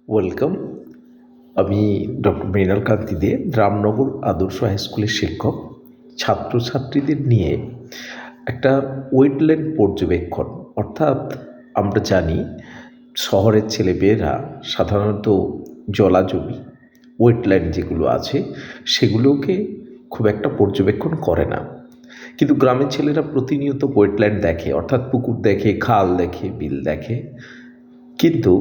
Welcome. আমি doctor Mrinal কান্তি দে, রামনগর আদর্শ high স্কুলের শিক্ষক। ছাত্রছাত্রীদের নিয়ে একটা ওয়েটল্যান্ড পর্যবেক্ষণ, অর্থাৎ আমরা জানি শহরের ছেলেমেয়েরা সাধারণত জলাজমি, ওয়েটল্যান্ড যেগুলো আছে সেগুলোকে খুব একটা পর্যবেক্ষণ করে না, কিন্তু গ্রামের ছেলেরা প্রতিনিয়ত ওয়েটল্যান্ড দেখে, অর্থাৎ পুকুর দেখে, খাল দেখে, বিল দেখে। কিন্তু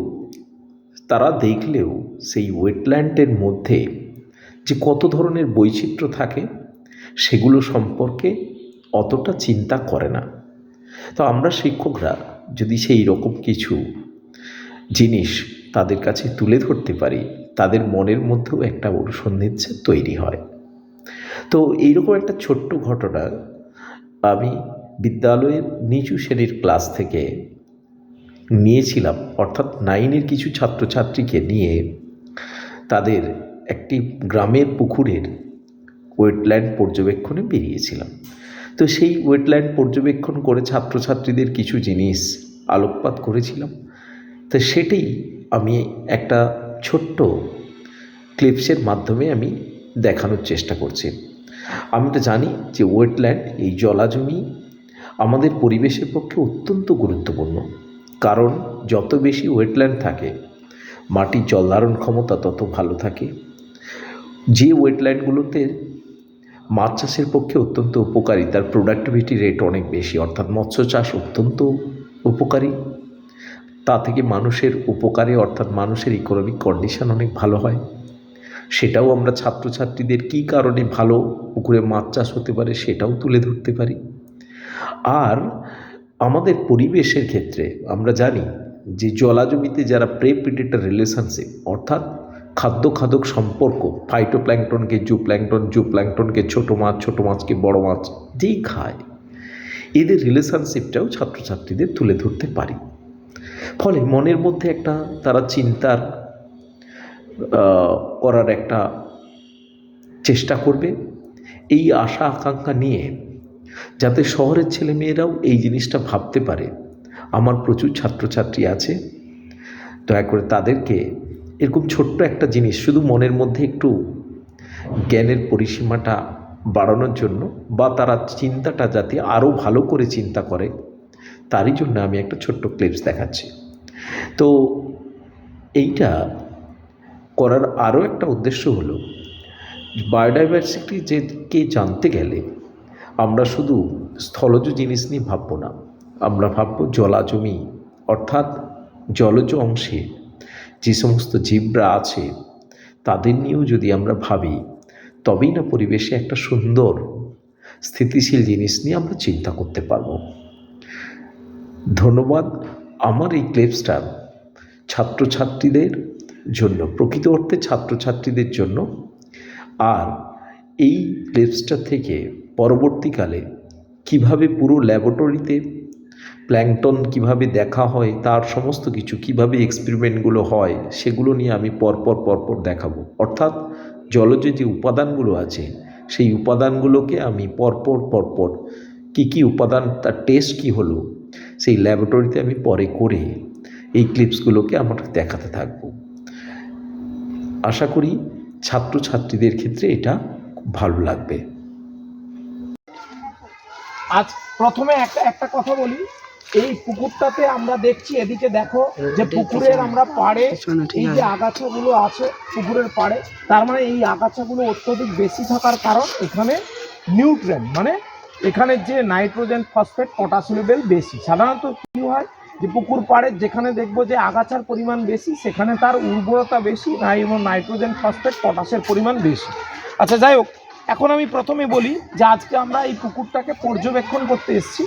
তারা দেখলেও সেই ওয়েটল্যান্ডের মধ্যে যে কত ধরনের বৈচিত্র্য থাকে সেগুলো সম্পর্কে অতটা চিন্তা করে না। তো আমরা শিক্ষকরা যদি সেই রকম কিছু জিনিস তাদের কাছে তুলে ধরতে পারি, তাদের মনের মধ্যেও একটা অনুসন্ধিৎসা তৈরি হয়। তো এইরকম একটা ছোট্ট ঘটনা আমি বিদ্যালয়ের নিচু শ্রেণীর ক্লাস থেকে নিয়েছিলাম, অর্থাৎ 9-এর কিছু ছাত্রছাত্রীকে নিয়ে তাদের একটি গ্রামের পুকুরের ওয়েটল্যান্ড পর্যবেক্ষণে বেরিয়েছিলাম। তো সেই ওয়েটল্যান্ড পর্যবেক্ষণ করে ছাত্রছাত্রীদের কিছু জিনিস আলোকপাত করেছিলাম। তো সেটাই আমি একটা ছোট্ট ক্লিপসের মাধ্যমে আমি দেখানোর চেষ্টা করছি। আমি তো জানি যে ওয়েটল্যান্ড, এই জলাজমি আমাদের পরিবেশের পক্ষে অত্যন্ত গুরুত্বপূর্ণ, কারণ যত বেশি ওয়েটল্যান্ড থাকে মাটির জল ধারণ ক্ষমতা তত ভালো থাকে। যে ওয়েটল্যান্ডগুলোতে মাছ চাষের পক্ষে অত্যন্ত উপকারী, তার প্রোডাক্টিভিটি রেট অনেক বেশি, অর্থাৎ মৎস্য চাষ অত্যন্ত উপকারী। তা থেকে মানুষের উপকারে, অর্থাৎ মানুষের ইকোনমিক কন্ডিশন অনেক ভালো হয়। সেটাও আমরা ছাত্রছাত্রীদের কী কারণে ভালো পুকুরে মাছ চাষ হতে পারে সেটাও তুলে ধরতে পারি। আর আমাদের পরিবেশের ক্ষেত্রে আমরা জানি যে জলাজমিতে যারা প্রেপিডেটর রিলেশনশিপ, অর্থাৎ খাদ্য খাদক সম্পর্ক, ফাইটোপ্ল্যাঙ্কটনকে জুপ্ল্যাঙ্কটন, জুপ্ল্যাঙ্কটনকে ছোটো মাছ, ছোটো মাছকে বড় মাছ যেই খায়, এদের রিলেশনশিপটাও ছাত্রছাত্রীদের তুলে ধরতে পারি। ফলে মনের মধ্যে একটা তারা চিন্তার করার একটা চেষ্টা করবে, এই আশা আকাঙ্ক্ষা নিয়ে, যাতে শহরের ছেলেমেয়েরাও এই জিনিসটা ভাবতে পারে। আমার প্রচুর ছাত্রছাত্রী আছে, দয়া করে তাদেরকে এরকম ছোট্ট একটা জিনিস শুধু মনের মধ্যে একটু জ্ঞানের পরিসীমাটা বাড়ানোর জন্য, বা তারা চিন্তাটা যাতে আরও ভালো করে চিন্তা করে, তারই জন্য আমি একটা ছোট্ট ক্লিপস দেখাচ্ছি। তো এইটা করার আরও একটা উদ্দেশ্য হলো, বায়োডাইভার্সিটিকে জানতে গেলে আমরা শুধু স্থলজ জিনিস নিয়ে ভাববো না, আমরা ভাববো জলাজমি, অর্থাৎ জলজ অংশে যে সমস্ত জীবরা আছে তাদের নিয়েও যদি আমরা ভাবি, তবেই না পরিবেশে একটা সুন্দর স্থিতিশীল জিনিস নিয়ে আমরা চিন্তা করতে পারবো। ধন্যবাদ। আমার এই ক্লিপসটা ছাত্রছাত্রীদের জন্য, প্রকৃত অর্থে ছাত্রছাত্রীদের জন্য। আর এই ক্লিপসটা থেকে পরবর্তীকালে কিভাবে পুরো ল্যাবরেটরিতে প্ল্যাঙ্কটন কিভাবে দেখা হয়, তার সমস্ত কিছু কিভাবে এক্সপেরিমেন্টগুলো হয়, সেগুলো নিয়ে আমি পরপর দেখাবো। অর্থাৎ জলজ যে উপাদানগুলো আছে সেই উপাদানগুলোকে আমি পরপর কী উপাদান, তার টেস্ট কী হলো, সেই ল্যাবরেটরিতে আমি পরে করে এই ক্লিপসগুলোকে আমরা দেখাতে থাকবো। আশা করি ছাত্রছাত্রীদের ক্ষেত্রে এটা খুব ভালো লাগবে। আজ প্রথমে একটা কথা বলি, এই পুকুরটাতে আমরা দেখছি, এদিকে দেখো যে পুকুরের আমরা পাড়ে এই যে আগাছাগুলো আছে পুকুরের পাড়ে, তার মানে এই আগাছাগুলো অত্যধিক বেশি থাকার কারণ এখানে নিউট্রিয়েন্ট, মানে এখানে যে নাইট্রোজেন, ফসফেট, পটাশ লেভেল বেশি। সাধারণত কী হয় যে পুকুর পাড়ে যেখানে দেখবো যে আগাছার পরিমাণ বেশি, সেখানে তার উর্বরতা বেশি, এবং নাইট্রোজেন, ফসফেট, পটাশের পরিমাণ বেশি। আচ্ছা, যাই হোক, এখন আমি প্রথমে বলি যে আজকে আমরা এই পুকুরটাকে পর্যবেক্ষণ করতে এসেছি।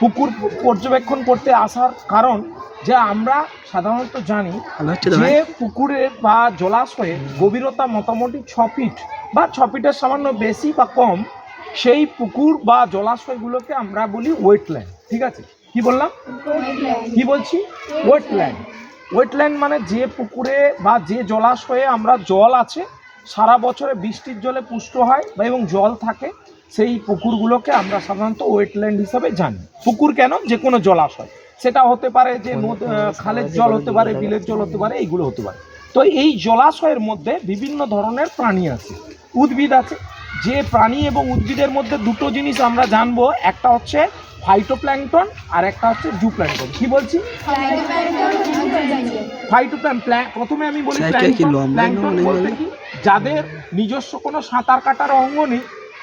পুকুর পর্যবেক্ষণ করতে আসার কারণ যে আমরা সাধারণত জানি যে পুকুরে বা জলাশয়ে গভীরতা মোটামুটি 6 ফিট বা 6 ফিটের সামান্য বেশি বা কম, সেই পুকুর বা জলাশয়গুলোকে আমরা বলি ওয়েটল্যান্ড। ঠিক আছে, কি বললাম, কি বলছি? ওয়েটল্যান্ড। ওয়েটল্যান্ড মানে যে পুকুরে বা যে জলাশয়ে আমরা জল আছে, সারা বছরে বৃষ্টির জলে পুষ্ট হয় বা এবং জল থাকে, সেই পুকুরগুলোকে আমরা সাধারণত ওয়েটল্যান্ড হিসাবে জানি। পুকুর কেন, যে কোনো জলাশয়, সেটা হতে পারে যে খালের জল হতে পারে, বিলের জল হতে পারে, এইগুলো হতে পারে। তো এই জলাশয়ের মধ্যে বিভিন্ন ধরনের প্রাণী আছে, উদ্ভিদ আছে। যে প্রাণী এবং উদ্ভিদের মধ্যে দুটো জিনিস আমরা জানবো, একটা হচ্ছে ফাইটোপ্ল্যাঙ্কটন আর একটা হচ্ছে জুপ্ল্যাঙ্কটন। কি বলছি? প্রথমে আমি বলি প্ল্যাঙ্কটন বলতে কি, যাদের নিজস্ব কোনো সাঁতার কাটার অঙ্গ নেই,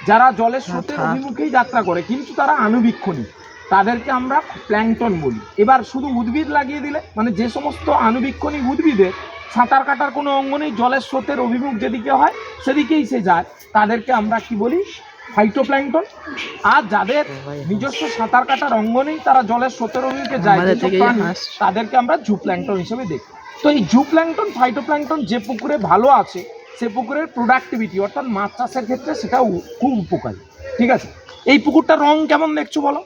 যারা জলের স্রোতের অভিমুখেই যাত্রা করে কিন্তু তারা আণুবীক্ষণী, তাদেরকে আমরা প্ল্যাঙ্কটন বলি। এবার শুধু উদ্ভিদ লাগিয়ে দিলে, মানে যে সমস্ত আণুবীক্ষণী উদ্ভিদের সাঁতার কাটার কোনো অঙ্গ নেই, জলের স্রোতের অভিমুখ যেদিকে হয় সেদিকেই সে যায়, তাদেরকে আমরা কি বলি? ফাইটোপ্ল্যাঙ্কটন। আর যাদের নিজস্ব সাঁতার কাটার অঙ্গ নেই, তারা জলের স্রোতের অভিমুখে যায়, তাদেরকে আমরা জুপ্ল্যাঙ্কটন হিসেবে দেখি। তো এই জুপ্ল্যাঙ্কটন, ফাইটোপ্ল্যাঙ্কটন যে পুকুরে ভালো আছে সে পুকুরের প্রোডাক্টিভিটি অর্থাৎ মাছ চাষের ক্ষেত্রে সেটাও খুব উপকারী। ঠিক আছে, এই পুকুরটার রং কেমন দেখছো বলো?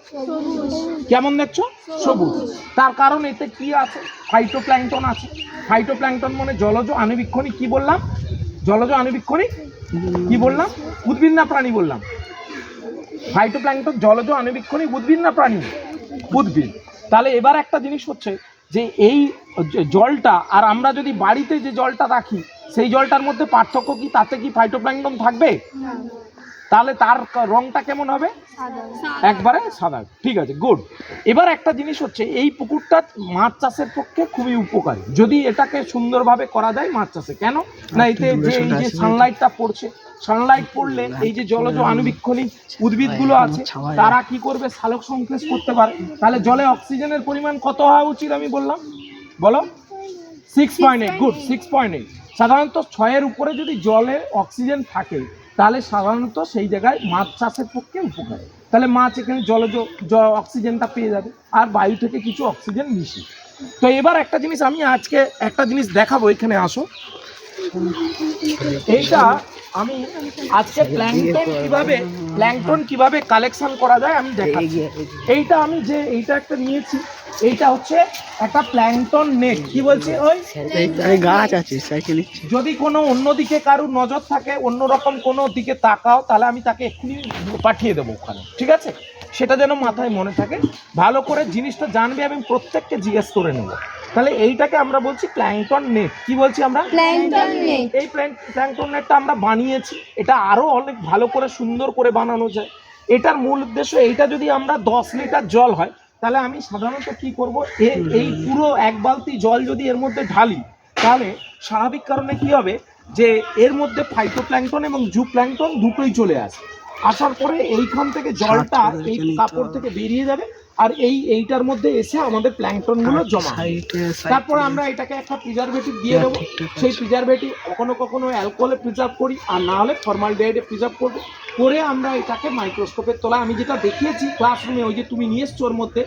কেমন দেখছো? সবুজ। তার কারণ এতে কি আছে? ফাইটোপ্ল্যাঙ্কটন আছে। ফাইটোপ্ল্যাঙ্কটন মানে জলজ আণুবীক্ষণী। কি বললাম? জলজ আণুবীক্ষণী। কি বললাম? উদ্ভিদ না প্রাণী বললাম? ফাইটোপ্ল্যাঙ্কটন জলজ আণুবীক্ষণী, উদ্ভিদ না প্রাণী? উদ্ভিদ। তাহলে এবার একটা জিনিস হচ্ছে যে এই জলটা আর আমরা যদি বাড়িতে যে জলটা রাখি সেই জলটার মধ্যে পার্থক্য কি? তাতে কি ফাইটোপ্ল্যাঙ্কটন থাকবে? তাহলে তার রংটা কেমন হবে? একবারে সাদা। ঠিক আছে, গুড। এবার একটা জিনিস হচ্ছে এই পুকুরটা মাছ চাষের পক্ষে খুবই উপকারী যদি এটাকে সুন্দরভাবে করা যায় মাছ চাষে। কেন না? এতে যে এই যে সানলাইটটা পড়ছে, সানলাইট পড়লে এই যে জলজ আণুবীক্ষণী উদ্ভিদগুলো আছে তারা কি করবে? সালোক সংশ্লেষ করতে পারে। তাহলে জলে অক্সিজেনের পরিমাণ কত হওয়া উচিত আমি বললাম? বলো। 6.8। গুড, 6.8। সাধারণত 6-এর উপরে যদি জলে অক্সিজেন থাকে তাহলে সাধারণত সেই জায়গায় মাছ চাষের পক্ষে উপকারী। তাহলে মাছ এখানে জলজ অক্সিজেনটা পেয়ে যাবে আর বায়ু থেকে কিছু অক্সিজেন মিশি। তো এবার একটা জিনিস আমি আজকে একটা জিনিস দেখাবো, এখানে আসো। এইটা আমি আজকে প্ল্যাঙ্কটন কিভাবে কালেকশন করা যায় আমি দেখাচ্ছি। এইটা আমি যে এইটা একটা নিয়েছি, এইটা হচ্ছে একটা প্ল্যাঙ্কটন নেট। কি বলছি? ওই গাছ আছে, যদি কোনো অন্যদিকে কারুর নজর থাকে, অন্যরকম কোনো দিকে তাকাও, তাহলে আমি তাকে এক্ষুনি পাঠিয়ে দেবো ওখানে। ঠিক আছে, সেটা যেন মাথায় মনে থাকে, ভালো করে জিনিসটা জানবে এবং প্রত্যেককে জিজ্ঞেস করে নেব। তাহলে এইটাকে আমরা বলছি প্ল্যাঙ্কটন নেট। কি বলছি আমরা? Plankton net. এই প্ল্যাঙ্কটন নেটটা আমরা বানিয়েছি, এটা আরো অনেক ভালো করে সুন্দর করে বানানো যায়। এটার মূল উদ্দেশ্য, এইটা যদি আমরা 10 লিটার জল হয় তাহলে আমি সাধারণত কি করব, এই পুরো 1 বালতি জল যদি এর মধ্যে ঢালি তাহলে স্বাভাবিক কারণে কি হবে যে এর মধ্যে ফাইটোপ্ল্যাঙ্কটন এবং জুপ্ল্যাঙ্কটন দুটোই চলে আসে। আসার পরে এইখান থেকে জলটা এই কাপড় থেকে বেরিয়ে যাবে আর এইটার মধ্যে এসে আমাদের প্ল্যাঙ্কটনগুলো জমা হবে। তারপরে আমরা এটাকে একটা প্রিজারভেটিভ দিয়ে দেবো। সেই প্রিজারভেটিভ কখনো অ্যালকোহলে প্রিজার্ভ করি আর না হলে ফর্মালডিহাইডে প্রিজার্ভ করবো। করে আমরা এটাকে মাইক্রোস্কোপের তলায়, আমি যেটা দেখিয়েছি ক্লাসরুমে, ওই যে তুমি নিয়ে এসছো ওর মধ্যে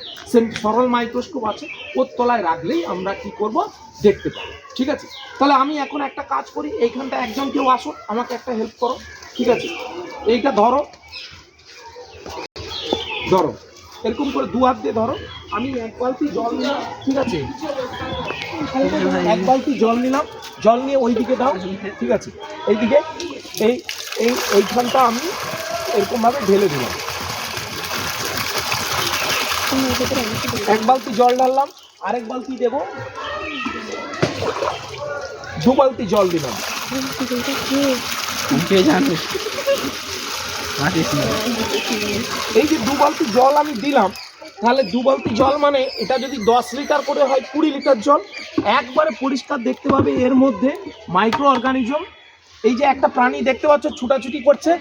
সরল মাইক্রোস্কোপ আছে, ওর তলায় রাখলেই আমরা কি করব দেখতে পাবো। ঠিক আছে, তাহলে আমি এখন একটা কাজ করি, এইখানটা একজন কেউ আসো, আমাকে একটা হেল্প করো। ঠিক আছে, এইটা ধরো এরকম করে 2 হাত দিয়ে ধরো। আমি 1 বালতি জল নিলাম। ঠিক আছে, 1 বালতি জল নিলাম, জল নিয়ে ওই দিকে দাও। ঠিক আছে, এইদিকে এইখানটা আমি এরকমভাবে ঢেলে দিলাম। 1 বালতি জল ঢাললাম, আরেক বালতি দেব, 2 বালতি জল দিলাম। এই যে 2 বালতি জল আমি দিলাম, তাহলে 2 বালতি জল মানে এটা যদি 10 লিটার করে হয় 20 লিটার জল। একবারে পরিষ্কার দেখতে পাবে এর মধ্যে মাইক্রো অর্গানিজম। এই যে একটা প্রাণী দেখতে পাচ্ছ ছুটাছুটি করছে,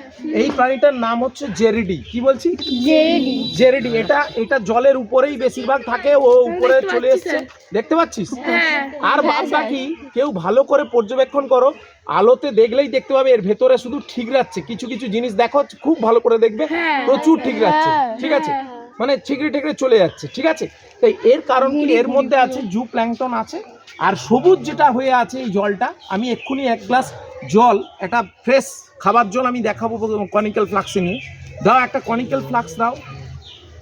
এই প্রাণীটার নাম হচ্ছে জেরিডি। কি বলছি? জেরিডি। এটা জলের উপরেই বেশিরভাগ থাকে, ও উপরে চলে এসছে, দেখতে পাচ্ছিস? আর বাদ বাকি কেউ ভালো করে পর্যবেক্ষণ করো, আলোতে দেখলেই দেখতে পাবে এর ভেতরে শুধু ঠিকরাচ্ছে। কিছু কিছু জিনিস দেখো, খুব ভালো করে দেখবে, প্রচুর ঠিকরাচ্ছে। ঠিক আছে, মানে ঠিকরে চলে যাচ্ছে। ঠিক আছে, তাই এর কারণ কি? এর মধ্যে আছে জুপ্ল্যাঙ্কটন আছে। আর সবুজ যেটা হয়ে আছে এই জলটা, আমি এক্ষুনি 1 গ্লাস জল, একটা ফ্রেশ খাবার জল আমি দেখাবো কনিক্যাল ফ্লাক্সে নিয়ে। দাও একটা কনিক্যাল ফ্লাক্স দাও।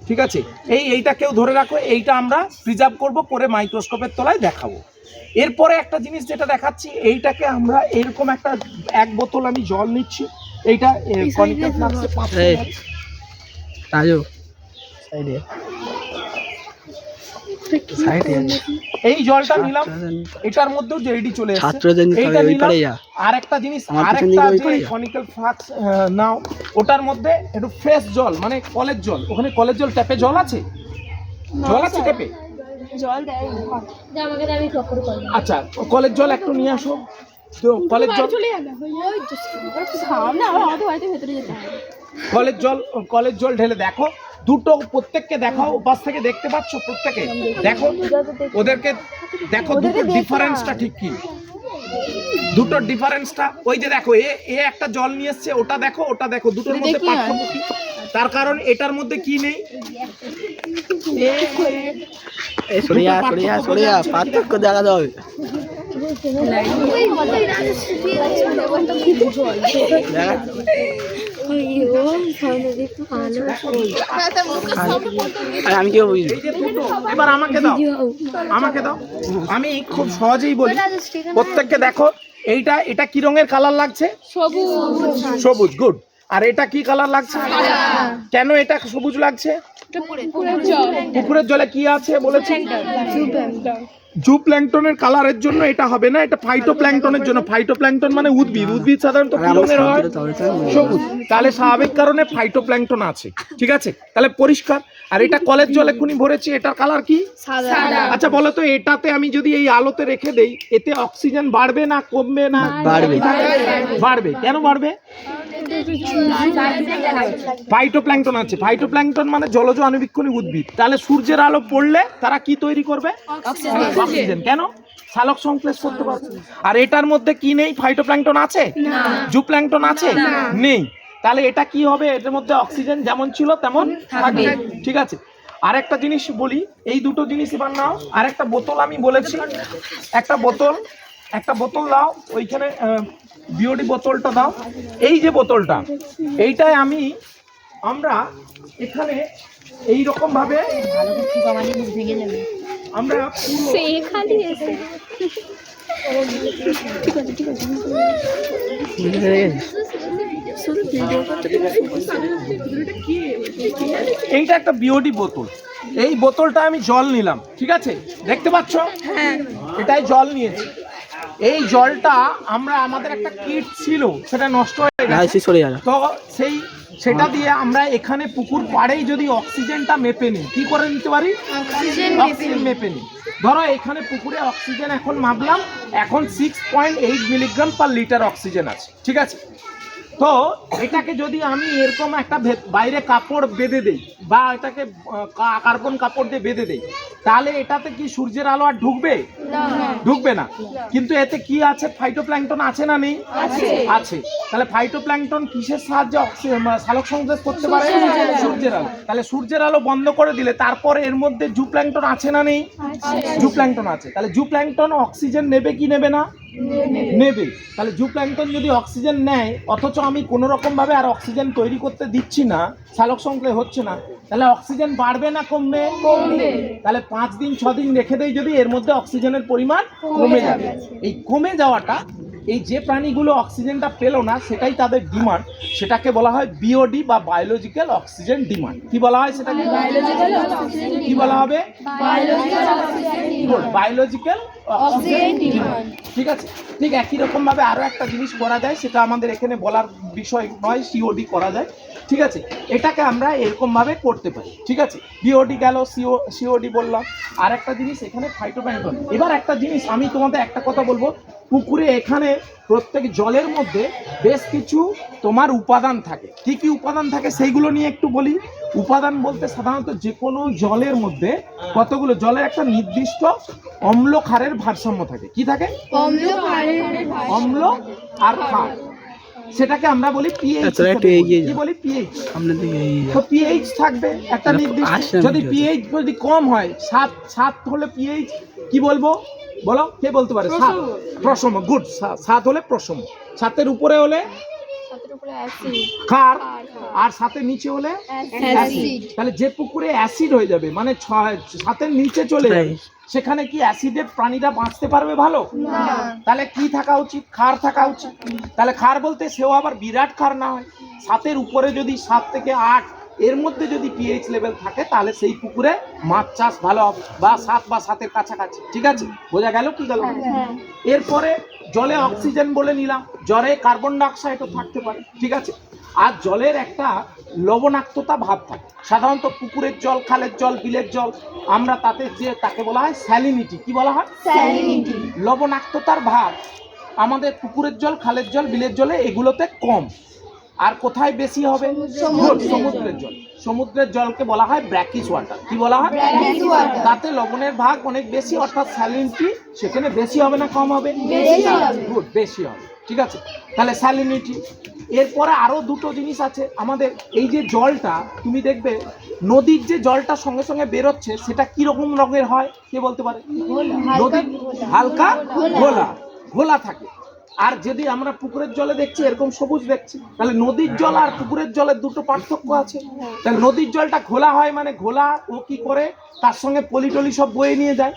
ঠিক আছে, এইটা কেউ ধরে রাখো, এইটা আমরা প্রিজার্ভ করব, করে মাইক্রোস্কোপের তলায় দেখাবো। এরপরে একটা জিনিস যেটা দেখাচ্ছি, এইটাকে আমরা এরকম একটা 1 বোতল আমি জল নিচ্ছি, এইটা কনিক্যাল ফ্লাক্সে 5 সাইডে এই জলটা নিলাম, এটার মধ্যেও জেডি চলে এসেছে। এইটা নিলাম। আর একটা জিনিস, আরেকটা যে কনিক্যাল ফ্লাক্স নাও, ওটার মধ্যে একটু ফ্রেশ জল, মানে কলের জল। ওখানে কলের জল, ট্যাপে জল আছে? জল আছে ট্যাপে? আচ্ছা, কলের জল একটু নিয়ে আসো তো। কলের জল, কলের জল ঢেলে দেখো। দুটো প্রত্যেককে দেখাও, উপাস থেকে দেখতে পাচ্ছ প্রত্যেকে? দেখো ওদেরকে, দেখো দুটো ডিফারেন্সটা ঠিক কি, দুটোর ডিফারেন্সটা। ওই যে দেখো, এ একটা জল নিয়ে এসছে, ওটা দেখো, ওটা দেখো, দুটোর মধ্যে পার্থক্য কি? তার কারণ এটার মধ্যে কি নেই, পার্থক্য দেখা যাবে। আমি কি বুঝলি? এবার আমাকে দাও, আমাকে দাও, আমি খুব সহজেই বলি। প্রত্যেককে দেখো, এটা কি রঙের কালার লাগছে? সবুজ। গুড। আর এটা কি কালার লাগছে? কেন এটা সবুজ লাগছে? পুকুরের জলে কি আছে বলেছি? জুপ্ল্যাঙ্কটনের কালারের জন্য এটা হবে না, এটা ফাইটোপ্ল্যাঙ্কটনের জন্য। ফাইটোপ্ল্যাঙ্কটন মানে উদ্ভিদ, উদ্ভিদ সাধারণত কি রঙের হয়? সবুজ। তাহলে স্বাভাবিক কারণে ফাইটোপ্ল্যাঙ্কটন আছে, ঠিক আছে? তাহলে পরিষ্কার। আর এটা কলের জল এক্ষুনি ভরেছি, এটার কালার কি? সাদা। আচ্ছা বলো তো, এটাতে আমি যদি এই আলোতে রেখে দেই, এতে অক্সিজেন বাড়বে না কমবে? না বাড়বে। কেন বাড়বে? ফাইটোপ্ল্যাঙ্কটন আছে। ফাইটোপ্ল্যাঙ্কটন মানে জলজ আণুবীক্ষণিক উদ্ভিদ। তাহলে সূর্যের আলো পড়লে তারা কি তৈরি করবে? অক্সিজেন। কেন? সালোক সংশ্লেষ করতে পারছে। আর এটার মধ্যে কি নেই? ফাইটোপ্ল্যাঙ্কটন আছে? জুপ্ল্যাঙ্কটন আছে? নেই। তাহলে এটা কি হবে? এটার মধ্যে অক্সিজেন যেমন ছিল তেমন থাকবে, ঠিক আছে? আরেকটা জিনিস বলি, এই দুটো জিনিস এবার নাও। আরেকটা বোতল আমি বলেছি, একটা বোতল দাও, ওইখানে বিওডি বোতলটা দাও। এই যে বোতলটা, এইটাই আমরা এখানে এই রকম ভাবে আমরা এইটা একটা বিওডি বোতল। এই বোতলটা আমি জল নিলাম, ঠিক আছে? দেখতে পাচ্ছ? এটাই জল নিয়েছি। এই জলটা আমরা, আমাদের একটা কিট ছিল, সেটা নষ্ট হয়ে গেছে, তো সেটা দিয়ে আমরা এখানে পুকুর পাড়েই যদি অক্সিজেনটা মেপে নিই, কি করে নিতে পারি? অক্সিজেন মেপে নিই। ধরো এখানে পুকুরে অক্সিজেন এখন মাপলাম, এখন 6.8 মিলিগ্রাম পার লিটার অক্সিজেন আছে, ঠিক আছে? তো এটাকে যদি আমি এরকম একটা বাইরে কাপড় বেঁধে দেই, বা এটাকে কার্বন কাপড় দিয়ে বেঁধে দেই, তাহলে এটাতে কি সূর্যের আলো আর ঢুকবে? ঢুকবে না। কিন্তু এতে কি আছে? ফাইটোপ্ল্যাঙ্কটন আছে না নেই? আছে। তাহলে ফাইটোপ্ল্যাঙ্কটন কিসের সাহায্যে সালোক সংশ্লেষ করতে পারে? সূর্যের আলো। তাহলে সূর্যের আলো বন্ধ করে দিলে তারপরে এর মধ্যে জুপ্ল্যাঙ্কটন আছে না নেই? জুপ্ল্যাঙ্কটন আছে। তাহলে জুপ্ল্যাঙ্কটন অক্সিজেন নেবে কি নেবে না? নেবে। তাহলে জুপ্ল্যাঙ্কটন যদি অক্সিজেন নেয়, অথচ আমি কোনো রকম ভাবে আর অক্সিজেন তৈরি করতে দিচ্ছি না, সালোক সংশ্লেষ হচ্ছে না, তাহলে অক্সিজেন বাড়বে না কমবে? কমবে। তাহলে 5 দিন 6 দিন রেখে দেই যদি, এর মধ্যে অক্সিজেনের পরিমাণ কমে যাবে। এই কমে যাওয়াটা, এই যে প্রাণীগুলো অক্সিজেনটা পেল না, সেটাই তাদের ডিমান্ড, সেটাকে বলা হয় বিওডি বা বায়োলজিক্যাল অক্সিজেন ডিমান্ড। কি বলা হয় সেটাকে? কি বলা হবে? বায়োলজিক্যাল অক্সিজেন ডিমান্ড, ঠিক আছে? ঠিক একই রকম ভাবে আরো একটা জিনিস করা যায়, সেটা আমাদের এখানে বলার বিষয় নয়, সিওডি করা যায়, ঠিক আছে? এটাকে আমরা এরকম ভাবে করতে পারি, ঠিক আছে? বিওডি গেল, সিওডি বললাম। আর একটা জিনিস এখানে ফাইটোপ্ল্যাঙ্কটন। এবার একটা জিনিস আমি তোমাদের একটা কথা বলবো, পুকুরে এখানে প্রত্যেক জলের মধ্যে বেশ কিছু তোমার উপাদান থাকে। কি কি উপাদান থাকে সেইগুলো নিয়ে একটু বলি। উপাদান বলতে সাধারণত যে কোনো জলের মধ্যে কতগুলো, জলের একটা নির্দিষ্ট অম্ল ক্ষারের ভারসাম্য থাকে। কি থাকে? অম্ল আর ক্ষার। সেটাকে আমরা বলি পিএইচ। কি বলি? পিএইচ। তো পিএইচ থাকবে একটা নির্দিষ্ট। যদি পিএইচ যদি কম হয়, 7 হলে পিএইচ কি বলবো? বলো, কে বলতে পারে? 7 প্রশম। গুড। 7 হলে প্রশম। 7-এর উপরে হলে ক্ষার, আর 7-এর নিচে হলে অ্যাসিড। তাহলে যে পুকুরে অ্যাসিড হয়ে যাবে, মানে 7-এর নিচে চলে যাবে, সেখানে কি অ্যাসিডে প্রাণীরা বাঁচতে পারবে? ভালো না। তাহলে কি থাকা উচিত? ক্ষার থাকা উচিত। তাহলে ক্ষার বলতে সেও আবার বিরাট ক্ষার না হয়, 7-এর উপরে যদি 7 থেকে 8 এর মধ্যে যদি পিএইচ লেভেল থাকে তাহলে সেই পুকুরে মাছ চাষ ভালো হবে, বা 7 বা 7-এর কাছাকাছি। ঠিক আছে, বোঝা গেল কি গেল? এরপরে জলে অক্সিজেন বলে নিলাম, জলে কার্বন ডাইঅক্সাইডও থাকতে পারে। ঠিক আছে, আর জলের একটা লবণাক্ততা ভাব থাকে। সাধারণত পুকুরের জল, খালের জল, বিলের জল, আমরা তাকে বলা হয় স্যালিনিটি। কি বলা হয়? স্যালিনিটি। লবণাক্ততার ভাব আমাদের পুকুরের জল, খালের জল, বিলের জলে এগুলোতে কম। আর কোথায় বেশি হবে? সমুদ্রের জল। সমুদ্রের জলকে বলা হয় ব্র্যাকিশ ওয়াটার। কি বলা হয়? Brackish water. তাতে লবণের ভাগ অনেক বেশি, অর্থাৎ স্যালিনিটি সেখানে বেশি হবে না কম হবে? বেশি হবে। গুড, বেশি হবে। ঠিক আছে, তাহলে স্যালিনিটি। এরপরে আরো দুটো জিনিস আছে আমাদের। এই যে জলটা তুমি দেখবে, নদীর যে জলটা সঙ্গে সঙ্গে বেরোচ্ছে সেটা কি রকম রঙের হয় কে বলতে পারে? নদীর হালকা ঘোলা ঘোলা থাকে। আর যদি আমরা পুকুরের জলে দেখছি এরকম সবুজ দেখছি, তাহলে নদীর জল আর পুকুরের জলের দুটো পার্থক্য আছে। তাহলে নদীর জলটা ঘোলা হয়, মানে ঘোলা ও কি করে তার সঙ্গে পলিটলি সব বয়ে নিয়ে যায়।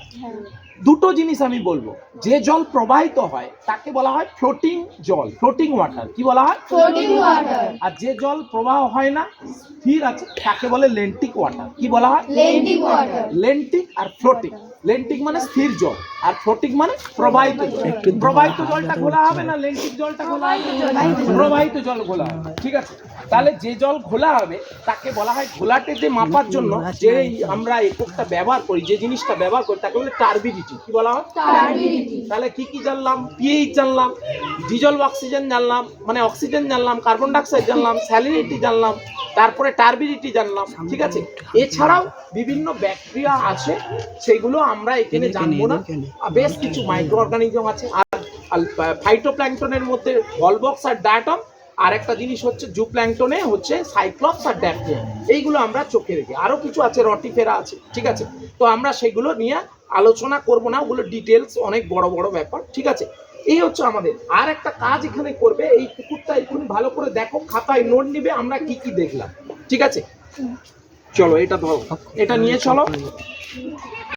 দুটো জিনিস আমি বলবো, যে জল প্রবাহিত হয় তাকে বলা হয় ফ্লোটিং জল, ফ্লোটিং ওয়াটার। কি বলা হয়? Floating water. আর যে জল প্রবাহ হয় না, স্থির আছে, তাকে বলে লেন্টিক ওয়াটার। কি বলা হয়? Lentic water. লেন্টিক আর ফ্লোটিং। লেন্টিক মানে স্থির জল, আর ফ্লোটিং মানে প্রবাহিত জল। প্রবাহিত জলটা ঘোলা হবে না, লেন্টিক জলটা ঘোলা হবে? প্রবাহিত জল ঘোলা হবে। ঠিক আছে, তাহলে যে জল ঘোলা হবে তাকে বলা হয়, ঘোলাটে যে মাপার জন্য যে আমরা এককটা ব্যবহার করি, যে জিনিসটা ব্যবহার করি তাকে বলে টার্বিডিটি। কি বলা হয়? টার্বিডিটি। তাহলে কি কি জানলাম? পিএইচ জানলাম, ডিজলভ অক্সিজেন জানলাম, মানে অক্সিজেন জানলাম, কার্বন ডাইঅক্সাইড জানলাম, স্যালিনিটি জানলাম, তারপরে টার্বিডিটি জানলাম। ঠিক আছে, এছাড়াও বিভিন্ন ব্যাকটেরিয়া আছে, সেগুলো আমরা এখানে জানবো না। বেশ কিছু মাইক্রো অর্গানিজম আছে। আর ফাইটোপ্ল্যাঙ্কটনের মধ্যে ভলবক্স আর ডায়াটম, আর একটা জিনিস হচ্ছে জুপ্ল্যাঙ্কটনে হচ্ছে সাইক্লপস আর ড্যাফনিয়া। এইগুলো আমরা চোখে রেখে, আরো কিছু আছে, রটিফেরা আছে। ঠিক আছে, তো আমরা সেগুলো নিয়ে আলোচনা করব না, ওগুলো ডিটেলস অনেক বড় বড় ব্যাপার। ঠিক আছে, এই হচ্ছে আমাদের। আর একটা কাজ এখানে করবে, এই পুকুরটা একটু ভালো করে দেখো, খাতায় নোট নিবে আমরা কি কি দেখলাম। ঠিক আছে, চলো এটা ধরো, এটা নিয়ে চলো।